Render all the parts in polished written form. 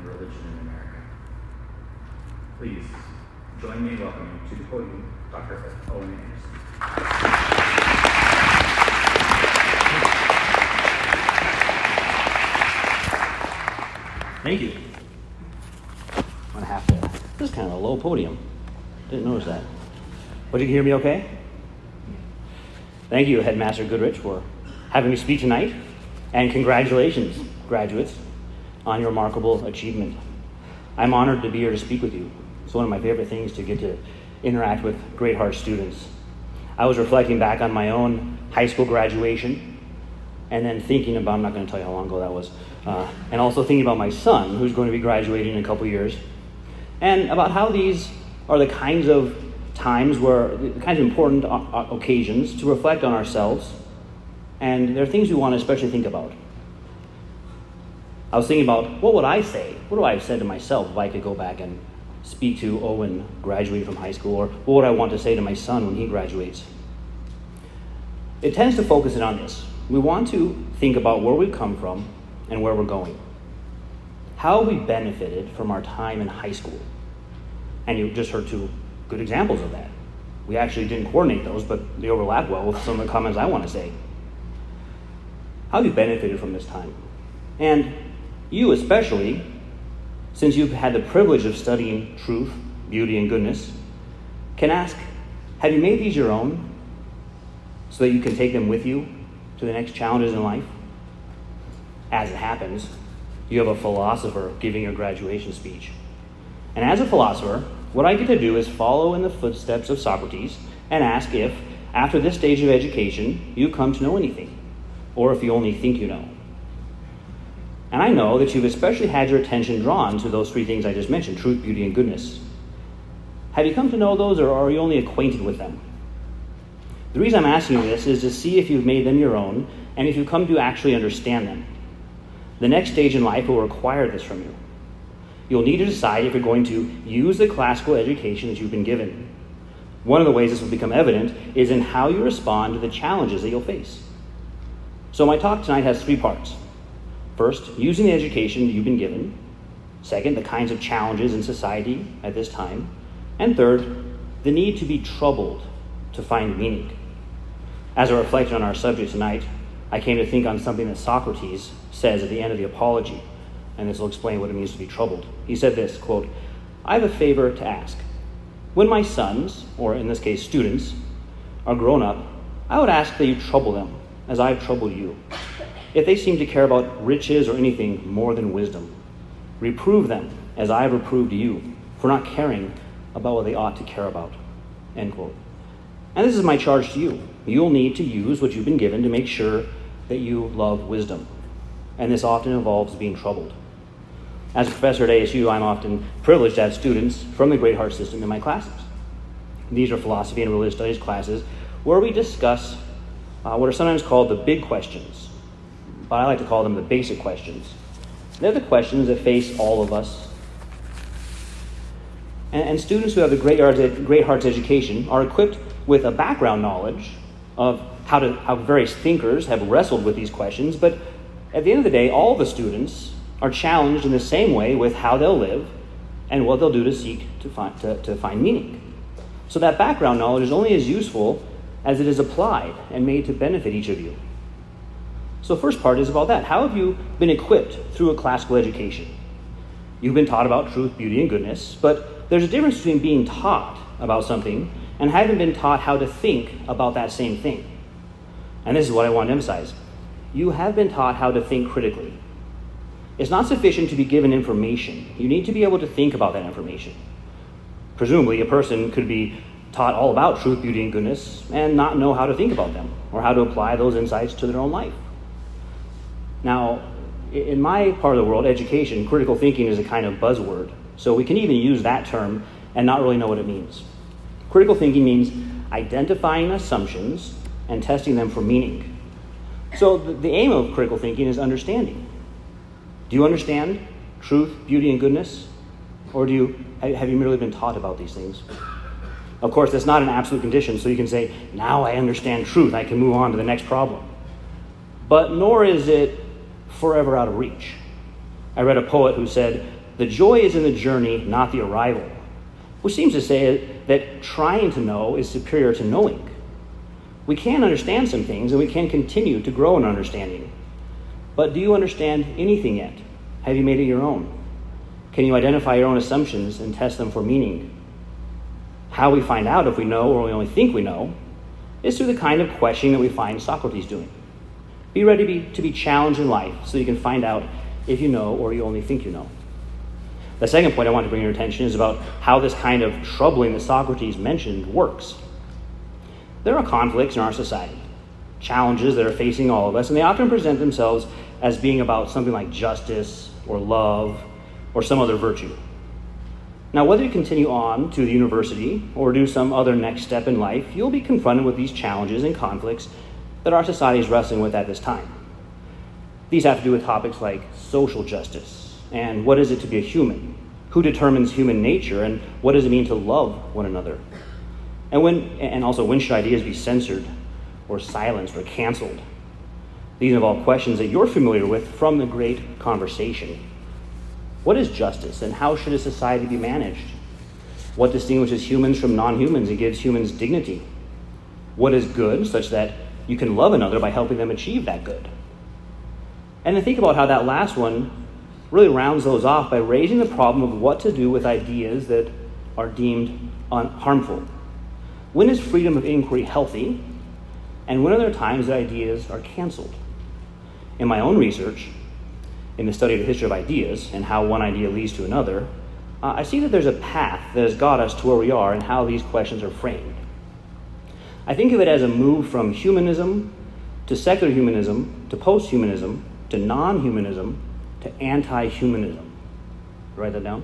religion in America. Please join me in welcoming to the podium Dr. Owen Anderson. Thank you. I'm gonna have to. This is kind of a low podium. Didn't notice that. But you can hear me okay? Thank you, Headmaster Goodrich, for having me speak tonight. And congratulations, graduates, on your remarkable achievement. I'm honored to be here to speak with you. It's one of my favorite things to get to interact with Great Heart students. I was reflecting back on my own high school graduation and then thinking about, I'm not going to tell you how long ago that was, and also thinking about my son, who's going to be graduating in a couple years, and about how these are the kinds of times where, the kinds of important occasions to reflect on ourselves, and there are things we want to especially think about. I was thinking about, what would I say? What do I have said to myself if I could go back and speak to Owen graduating from high school, or what would I want to say to my son when he graduates? It tends to focus in on this. We want to think about where we've come from and where we're going. How we benefited from our time in high school. And you just heard two good examples of that. We actually didn't coordinate those, but they overlap well with some of the comments I want to say. How have you benefited from this time? And you especially, since you've had the privilege of studying truth, beauty, and goodness, can ask, have you made these your own so that you can take them with you to the next challenges in life? As it happens, you have a philosopher giving your graduation speech. And as a philosopher, what I get to do is follow in the footsteps of Socrates and ask if, after this stage of education, you come to know anything, or if you only think you know. And I know that you've especially had your attention drawn to those three things I just mentioned, truth, beauty, and goodness. Have you come to know those, or are you only acquainted with them? The reason I'm asking you this is to see if you've made them your own, and if you've come to actually understand them. The next stage in life will require this from you. You'll need to decide if you're going to use the classical education that you've been given. One of the ways this will become evident is in how you respond to the challenges that you'll face. So my talk tonight has three parts. First, using the education that you've been given. Second, the kinds of challenges in society at this time. And third, the need to be troubled to find meaning. As I reflected on our subject tonight, I came to think on something that Socrates says at the end of the Apology, and this will explain what it means to be troubled. He said this, quote, I have a favor to ask. When my sons, or in this case students, are grown up, I would ask that you trouble them as I've troubled you. If they seem to care about riches or anything more than wisdom, reprove them as I have reproved you for not caring about what they ought to care about. End quote. And this is my charge to you. You'll need to use what you've been given to make sure that you love wisdom. And this often involves being troubled. As a professor at ASU, I'm often privileged to have students from the Great Heart System in my classes. These are philosophy and religious studies classes where we discuss what are sometimes called the big questions, but I like to call them the basic questions. They're the questions that face all of us. And students who have the Great Heart's education are equipped with a background knowledge of how various thinkers have wrestled with these questions, but at the end of the day, all the students are challenged in the same way with how they'll live and what they'll do to seek to find meaning. So that background knowledge is only as useful as it is applied and made to benefit each of you. So first part is about that. How have you been equipped through a classical education? You've been taught about truth, beauty, and goodness, but there's a difference between being taught about something and having been taught how to think about that same thing. And this is what I want to emphasize. You have been taught how to think critically. It's not sufficient to be given information. You need to be able to think about that information. Presumably, a person could be taught all about truth, beauty, and goodness and not know how to think about them or how to apply those insights to their own life. Now, in my part of the world, education, critical thinking is a kind of buzzword. So we can even use that term and not really know what it means. Critical thinking means identifying assumptions and testing them for meaning. So the aim of critical thinking is understanding. Do you understand truth, beauty, and goodness? Or have you merely been taught about these things? Of course, that's not an absolute condition, so you can say, now I understand truth, I can move on to the next problem. But nor is it forever out of reach. I read a poet who said, The joy is in the journey, not the arrival, which seems to say that trying to know is superior to knowing. We can understand some things, and we can continue to grow in understanding. But do you understand anything yet? Have you made it your own? Can you identify your own assumptions and test them for meaning? How we find out if we know or we only think we know is through the kind of questioning that we find Socrates doing. Be ready to be challenged in life so you can find out if you know or you only think you know. The second point I want to bring your attention is about how this kind of troubling that Socrates mentioned works. There are conflicts in our society, challenges that are facing all of us, and they often present themselves as being about something like justice or love or some other virtue. Now, whether you continue on to the university or do some other next step in life, you'll be confronted with these challenges and conflicts that our society is wrestling with at this time. These have to do with topics like social justice and what is it to be a human, who determines human nature, and what does it mean to love one another, and also when should ideas be censored or silenced or canceled. These involve questions that you're familiar with from the great conversation. What is justice, and how should a society be managed? What distinguishes humans from non-humans and gives humans dignity? What is good, such that you can love another by helping them achieve that good? And then think about how that last one really rounds those off by raising the problem of what to do with ideas that are deemed harmful. When is freedom of inquiry healthy, and when are there times that ideas are canceled? In my own research, in the study of the history of ideas and how one idea leads to another, I see that there's a path that has got us to where we are and how these questions are framed. I think of it as a move from humanism to secular humanism to post-humanism to non-humanism to anti-humanism. Write that down.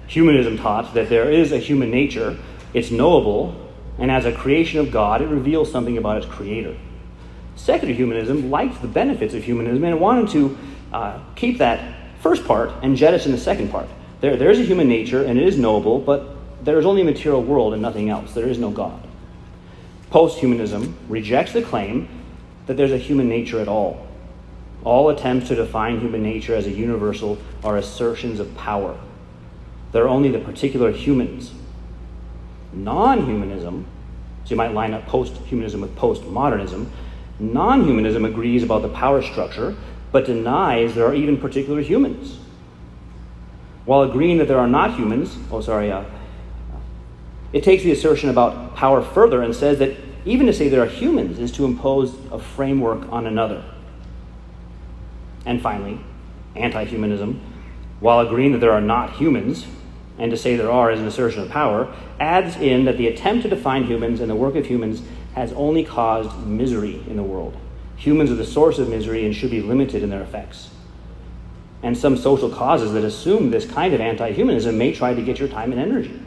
Humanism taught that there is a human nature, it's knowable, and as a creation of God, it reveals something about its creator. Secular humanism liked the benefits of humanism and wanted to keep that first part and jettison the second part. There is a human nature and it is knowable, but there is only a material world and nothing else. There is no God. Post-humanism rejects the claim that there's a human nature at all. All attempts to define human nature as a universal are assertions of power. There are only the particular humans. Non-humanism, so you might line up post-humanism with post-modernism, non-humanism agrees about the power structure, but denies there are even particular humans. While agreeing that there are not humans, it takes the assertion about power further and says that even to say there are humans is to impose a framework on another. And finally, anti-humanism, while agreeing that there are not humans, and to say there are is an assertion of power, adds in that the attempt to define humans and the work of humans has only caused misery in the world. Humans are the source of misery and should be limited in their effects. And some social causes that assume this kind of anti-humanism may try to get your time and energy.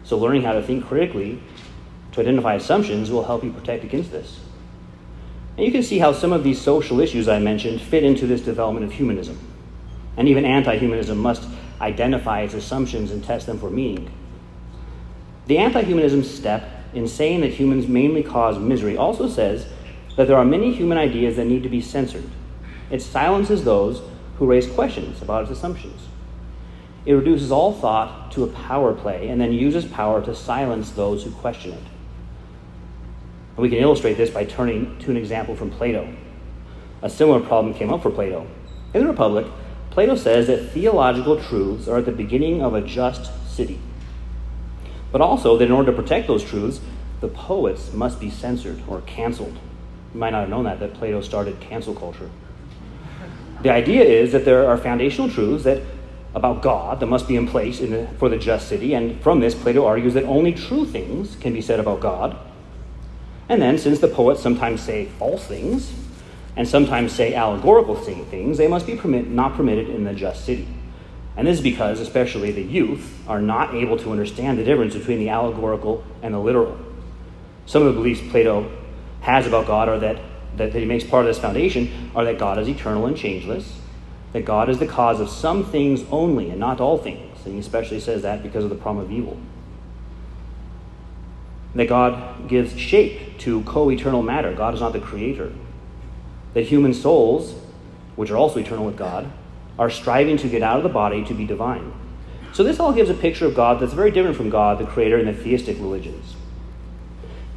So learning how to think critically, to identify assumptions, will help you protect against this. And you can see how some of these social issues I mentioned fit into this development of humanism. And even anti-humanism must identify its assumptions and test them for meaning. The anti-humanism step in saying that humans mainly cause misery also says that there are many human ideas that need to be censored. It silences those who raise questions about its assumptions. It reduces all thought to a power play and then uses power to silence those who question it. And we can illustrate this by turning to an example from Plato. A similar problem came up for Plato. In the Republic, Plato says that theological truths are at the beginning of a just city. But also that in order to protect those truths, the poets must be censored or canceled. You might not have known that Plato started cancel culture. The idea is that there are foundational truths about God that must be in place for the just city, and from this, Plato argues that only true things can be said about God. And then, since the poets sometimes say false things, and sometimes say allegorical things, they must be not permitted in the just city. And this is because, especially the youth, are not able to understand the difference between the allegorical and the literal. Some of the beliefs Plato has about God are that he makes part of this foundation are that God is eternal and changeless, that God is the cause of some things only and not all things. And he especially says that because of the problem of evil. That God gives shape to co-eternal matter. God is not the creator. That human souls, which are also eternal with God, are striving to get out of the body to be divine. So this all gives a picture of God that's very different from God, the creator, in the theistic religions.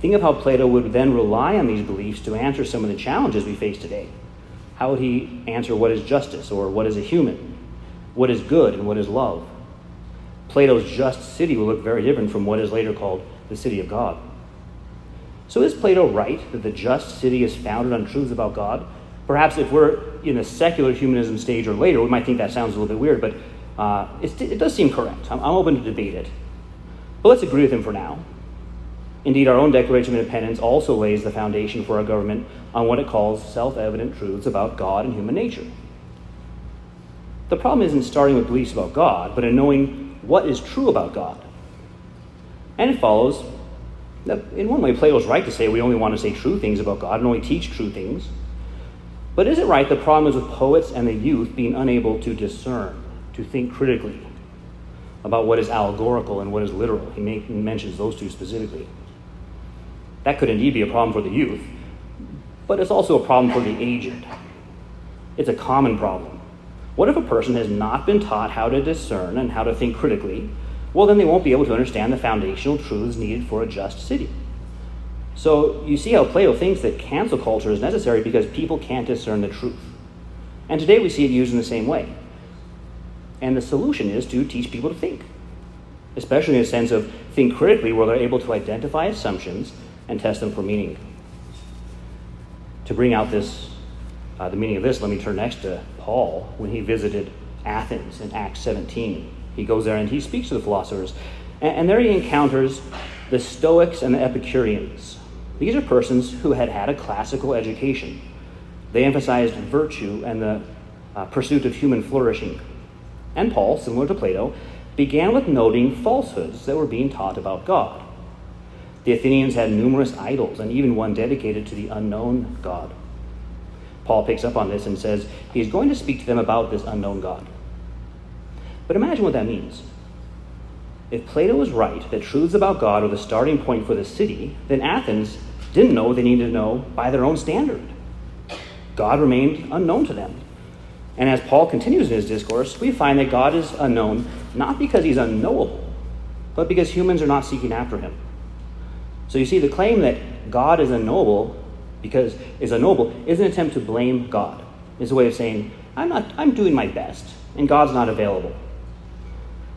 Think of how Plato would then rely on these beliefs to answer some of the challenges we face today. How would he answer what is justice, or what is a human? What is good and what is love? Plato's just city will look very different from what is later called the city of God. So is Plato right that the just city is founded on truths about God? Perhaps if we're in a secular humanism stage or later, we might think that sounds a little bit weird, but it does seem correct. I'm open to debate it. But let's agree with him for now. Indeed, our own Declaration of Independence also lays the foundation for our government on what it calls self-evident truths about God and human nature. The problem isn't starting with beliefs about God, but in knowing what is true about God. And it follows that in one way Plato's right to say we only want to say true things about God and only teach true things. But is it right the problem is with poets and the youth being unable to discern, to think critically about what is allegorical and what is literal? He mentions those two specifically. That could indeed be a problem for the youth, but it's also a problem for the aged. It's a common problem. What if a person has not been taught how to discern and how to think critically? Well, then they won't be able to understand the foundational truths needed for a just city. So you see how Plato thinks that cancel culture is necessary because people can't discern the truth. And today we see it used in the same way. And the solution is to teach people to think, especially in a sense of think critically, where they're able to identify assumptions and test them for meaning. To bring out this, the meaning of this, let me turn next to Paul when he visited Athens in Acts 17. He goes there and he speaks to the philosophers. And there he encounters the Stoics and the Epicureans. These are persons who had had a classical education. They emphasized virtue and the pursuit of human flourishing. And Paul, similar to Plato, began with noting falsehoods that were being taught about God. The Athenians had numerous idols, and even one dedicated to the unknown God. Paul picks up on this and says he's going to speak to them about this unknown God. But imagine what that means. If Plato was right that truths about God are the starting point for the city, then Athens didn't know what they needed to know by their own standard. God remained unknown to them. And as Paul continues in his discourse, we find that God is unknown not because he's unknowable, but because humans are not seeking after him. So you see, the claim that God is unknowable is an attempt to blame God. It's a way of saying, I'm doing my best, and God's not available.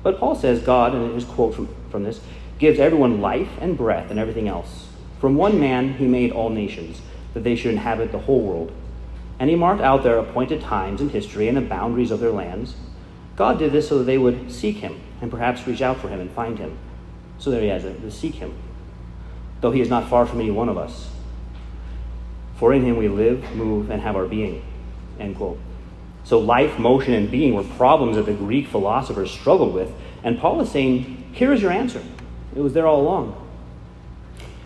But Paul says God, and his quote from this, gives everyone life and breath and everything else. From one man he made all nations, that they should inhabit the whole world. And he marked out their appointed times in history and the boundaries of their lands. God did this so that they would seek him and perhaps reach out for him and find him. So there he has it, to seek him. Though he is not far from any one of us. For in him we live, move, and have our being. End quote. So life, motion, and being were problems that the Greek philosophers struggled with. And Paul is saying, here is your answer. It was there all along.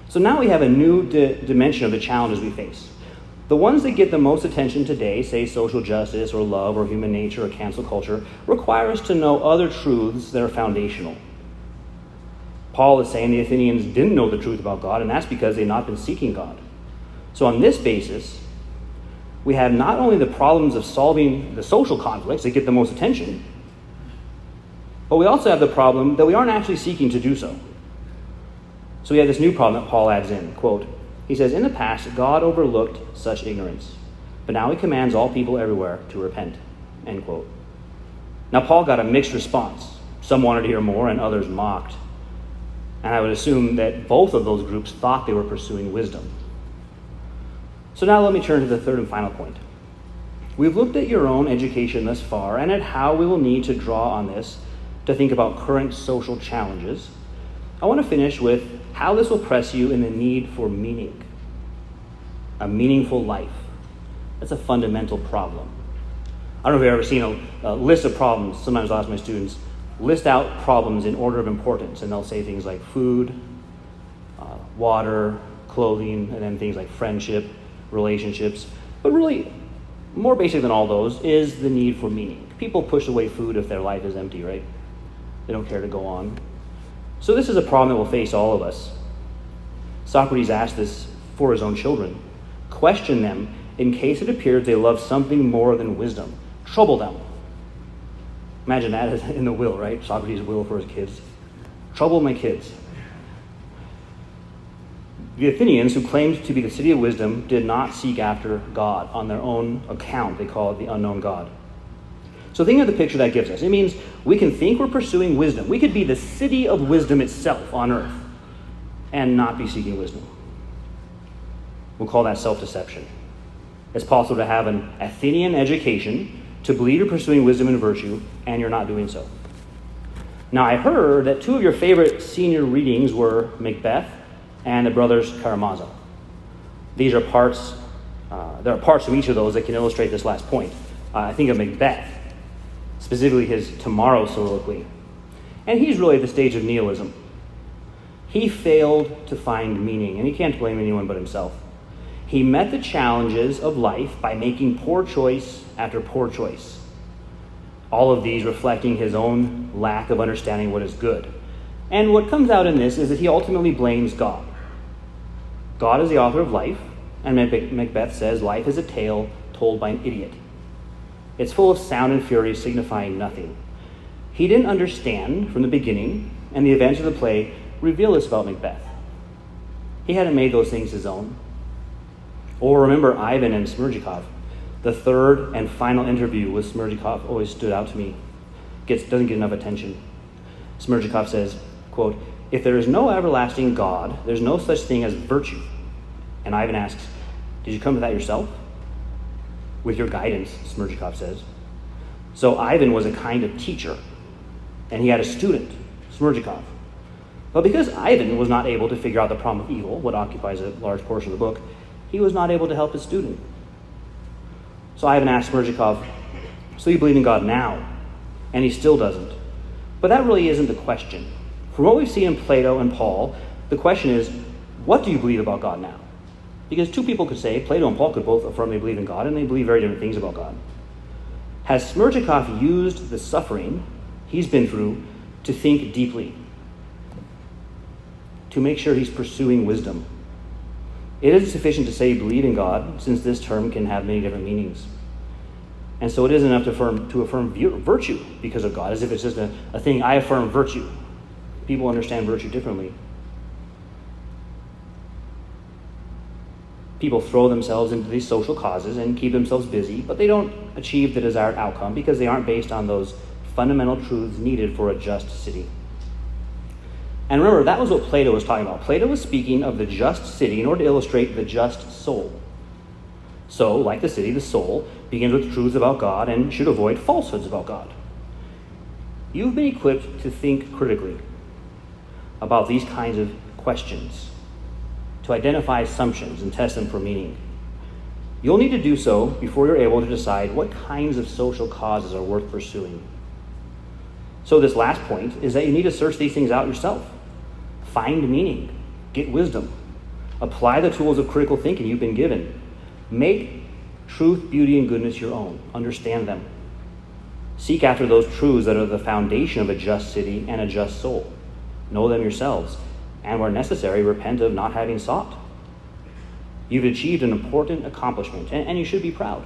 So now we have a new dimension of the challenges we face. The ones that get the most attention today, say social justice or love or human nature or cancel culture, require us to know other truths that are foundational. Paul is saying the Athenians didn't know the truth about God, and that's because they've not been seeking God. So on this basis, we have not only the problems of solving the social conflicts that get the most attention, but we also have the problem that we aren't actually seeking to do so. So we have this new problem that Paul adds in, quote, he says, in the past, God overlooked such ignorance, but now he commands all people everywhere to repent, end quote. Now Paul got a mixed response. Some wanted to hear more and others mocked. And I would assume that both of those groups thought they were pursuing wisdom. So now let me turn to the third and final point. We've looked at your own education thus far and at how we will need to draw on this to think about current social challenges. I want to finish with how this will press you in the need for meaning. A meaningful life. That's a fundamental problem. I don't know if you've ever seen a list of problems. Sometimes I'll ask my students, list out problems in order of importance, and they'll say things like food, water, clothing, and then things like friendship, relationships. But really, more basic than all those is the need for meaning. People push away food if their life is empty, right? They don't care to go on. So this is a problem that will face all of us. Socrates asked this for his own children. Question them in case it appears they love something more than wisdom. Trouble them. Imagine that in the will, right? Socrates' will for his kids. Trouble my kids. The Athenians, who claimed to be the city of wisdom, did not seek after God on their own account. They call it the unknown God. So think of the picture that gives us. It means we can think we're pursuing wisdom. We could be the city of wisdom itself on earth and not be seeking wisdom. We'll call that self-deception. It's possible to have an Athenian education, to believe you're pursuing wisdom and virtue, and you're not doing so. Now, I heard that two of your favorite senior readings were Macbeth and the brothers Karamazov. These are parts, there are parts of each of those that can illustrate this last point. I think of Macbeth, specifically his Tomorrow soliloquy. And he's really at the stage of nihilism. He failed to find meaning, and he can't blame anyone but himself. He met the challenges of life by making poor choice after poor choice. All of these reflecting his own lack of understanding what is good. And what comes out in this is that he ultimately blames God. God is the author of life, and Macbeth says life is a tale told by an idiot. It's full of sound and fury signifying nothing. He didn't understand from the beginning, and the events of the play reveal this about Macbeth. He hadn't made those things his own. Or remember Ivan and Smerdyakov. The third and final interview with Smerdyakov always stood out to me. Doesn't get enough attention. Smerdyakov says, quote, "If there is no everlasting God, there's no such thing as virtue." And Ivan asks, "Did you come to that yourself?" "With your guidance," Smerdyakov says. So Ivan was a kind of teacher, and he had a student, Smerdyakov. But because Ivan was not able to figure out the problem of evil, what occupies a large portion of the book, he was not able to help his student. So Ivan asked Smerdyakov, "So you believe in God now?" And he still doesn't. But that really isn't the question. From what we've seen in Plato and Paul, the question is, what do you believe about God now? Because two people could say, Plato and Paul could both affirm they believe in God, and they believe very different things about God. Has Smerdyakov used the suffering he's been through to think deeply, to make sure he's pursuing wisdom? It isn't sufficient to say you believe in God, since this term can have many different meanings. And so it isn't enough to affirm virtue because of God, as if it's just a thing. I affirm virtue. People understand virtue differently. People throw themselves into these social causes and keep themselves busy, but they don't achieve the desired outcome because they aren't based on those fundamental truths needed for a just city. And remember, that was what Plato was talking about. Plato was speaking of the just city in order to illustrate the just soul. So, like the city, the soul begins with truths about God and should avoid falsehoods about God. You've been equipped to think critically about these kinds of questions, to identify assumptions and test them for meaning. You'll need to do so before you're able to decide what kinds of social causes are worth pursuing. So this last point is that you need to search these things out yourself. Find meaning. Get wisdom. Apply the tools of critical thinking you've been given. Make truth, beauty, and goodness your own. Understand them. Seek after those truths that are the foundation of a just city and a just soul. Know them yourselves, and where necessary, repent of not having sought. You've achieved an important accomplishment, and you should be proud.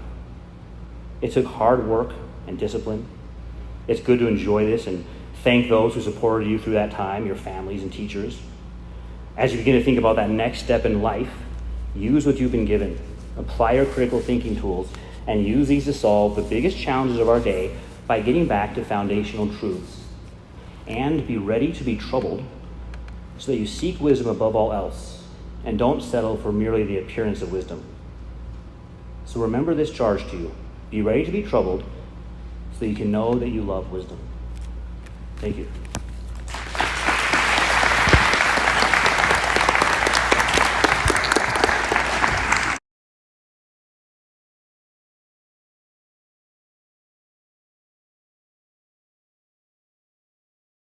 It took hard work and discipline. It's good to enjoy this and thank those who supported you through that time, your families and teachers. As you begin to think about that next step in life, use what you've been given. Apply your critical thinking tools and use these to solve the biggest challenges of our day by getting back to foundational truths. And be ready to be troubled so that you seek wisdom above all else and don't settle for merely the appearance of wisdom. So remember this charge to you. Be ready to be troubled so that you can know that you love wisdom. Thank you.